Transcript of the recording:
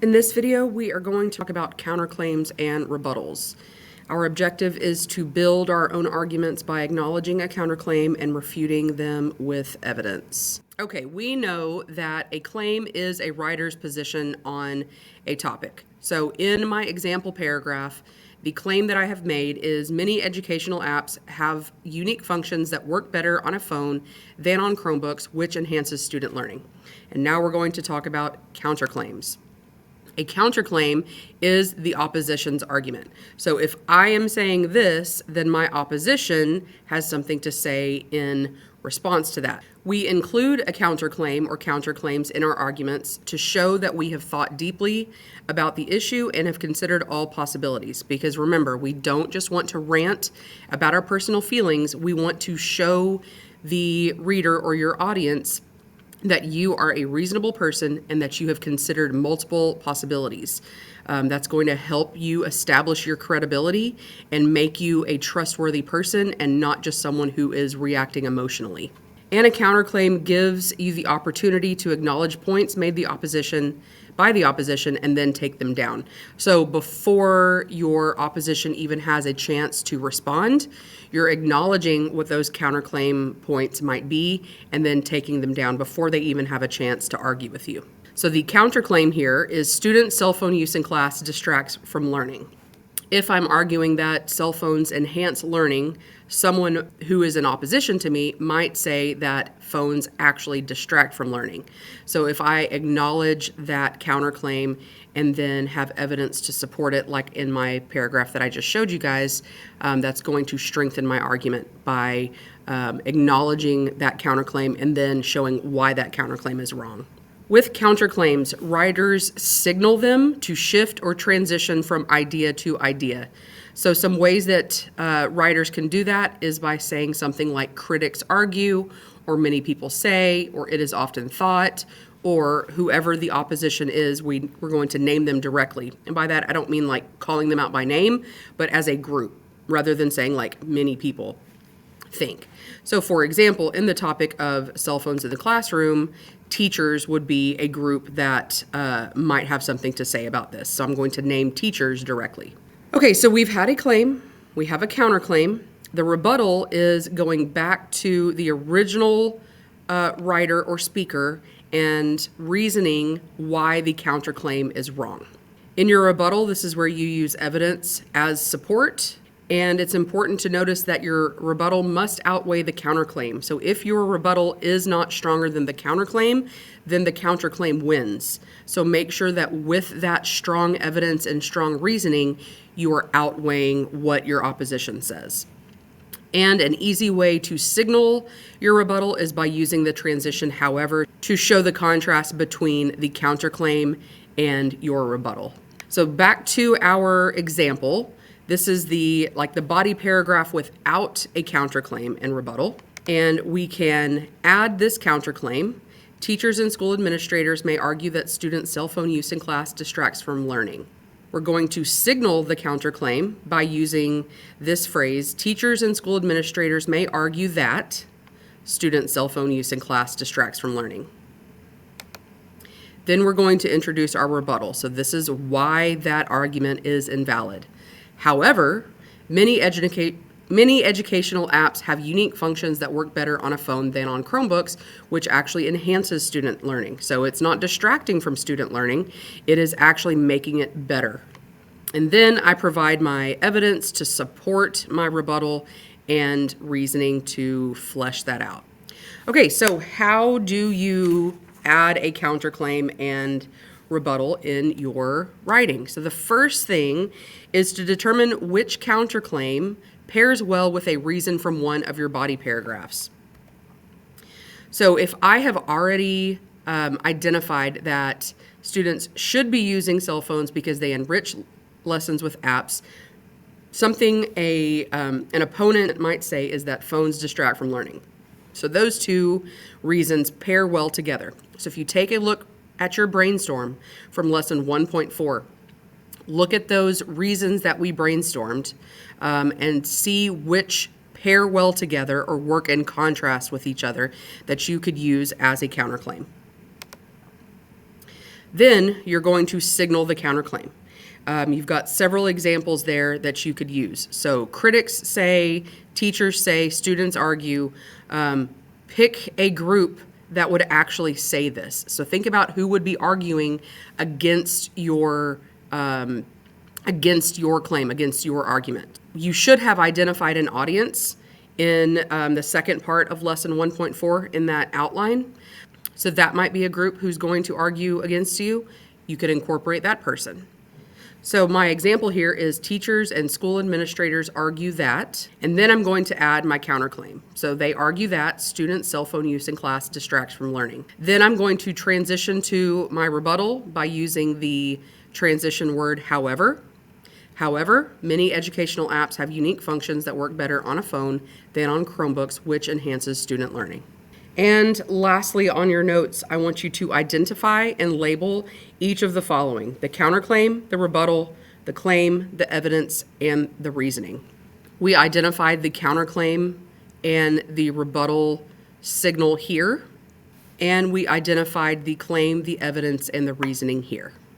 In this video, we are going to talk about counterclaims and rebuttals. Our objective is to build our own arguments by acknowledging a counterclaim and refuting them with evidence. Okay, we know that a claim is a writer's position on a topic. So in my example paragraph, the claim that I have made is many educational apps have unique functions that work better on a phone than on Chromebooks, which enhances student learning. And now we're going to talk about counterclaims. A counterclaim is the opposition's argument. So if I am saying this, then my opposition has something to say in response to that. We include a counterclaim or counterclaims in our arguments to show that we have thought deeply about the issue and have considered all possibilities. Because remember, we don't just want to rant about our personal feelings. We want to show the reader or your audience that you are a reasonable person and that you have considered multiple possibilities. That's going to help you establish your credibility and make you a trustworthy person and not just someone who is reacting emotionally. And a counterclaim gives you the opportunity to acknowledge points made by the opposition and then take them down. So before your opposition even has a chance to respond, you're acknowledging what those counterclaim points might be and then taking them down before they even have a chance to argue with you. So the counterclaim here is student cell phone use in class distracts from learning. If I'm arguing that cell phones enhance learning, someone who is in opposition to me might say that phones actually distract from learning. So if I acknowledge that counterclaim and then have evidence to support it, like in my paragraph that I just showed you guys, that's going to strengthen my argument by acknowledging that counterclaim and then showing why that counterclaim is wrong. With counterclaims, writers signal them to shift or transition from idea to idea. So some ways that writers can do that is by saying something like critics argue, or many people say, or it is often thought, or whoever the opposition is, we're going to name them directly. And by that, I don't mean like calling them out by name, but as a group, rather than saying like many people think. So for example, in the topic of cell phones in the classroom, teachers would be a group that might have something to say about this. So I'm going to name teachers directly. Okay, so we've had a claim, we have a counterclaim. The rebuttal is going back to the original writer or speaker and reasoning why the counterclaim is wrong. In your rebuttal, this is where you use evidence as support. And it's important to notice that your rebuttal must outweigh the counterclaim. So if your rebuttal is not stronger than the counterclaim, then the counterclaim wins. So make sure that with that strong evidence and strong reasoning, you are outweighing what your opposition says. And an easy way to signal your rebuttal is by using the transition however to show the contrast between the counterclaim and your rebuttal. So back to our example. This is the body paragraph without a counterclaim and rebuttal. And we can add this counterclaim. Teachers and school administrators may argue that students' cell phone use in class distracts from learning. We're going to signal the counterclaim by using this phrase, teachers and school administrators may argue that students' cell phone use in class distracts from learning. Then we're going to introduce our rebuttal. So this is why that argument is invalid. However, many educational apps have unique functions that work better on a phone than on Chromebooks, which actually enhances student learning. So it's not distracting from student learning, it is actually making it better. And then I provide my evidence to support my rebuttal and reasoning to flesh that out. Okay, so how do you add a counterclaim and rebuttal in your writing? So the first thing is to determine which counterclaim pairs well with a reason from one of your body paragraphs. So if I have already identified that students should be using cell phones because they enrich lessons with apps, something an opponent might say is that phones distract from learning. So those two reasons pair well together. So if you take a look at your brainstorm from lesson 1.4, look at those reasons that we brainstormed and see which pair well together or work in contrast with each other that you could use as a counterclaim. Then you're going to signal the counterclaim. You've got several examples there that you could use. So critics say, teachers say, students argue. Pick a group that would actually say this. So think about who would be arguing against your claim, against your argument. You should have identified an audience in the second part of lesson 1.4 in that outline. So that might be a group who's going to argue against you. You could incorporate that person. So my example here is teachers and school administrators argue that, and then I'm going to add my counterclaim. So they argue that students' cell phone use in class distracts from learning. Then I'm going to transition to my rebuttal by using the transition word however. However, many educational apps have unique functions that work better on a phone than on Chromebooks, which enhances student learning. And lastly, on your notes, I want you to identify and label each of the following: the counterclaim, the rebuttal, the claim, the evidence, and the reasoning. We identified the counterclaim and the rebuttal signal here, and we identified the claim, the evidence, and the reasoning here.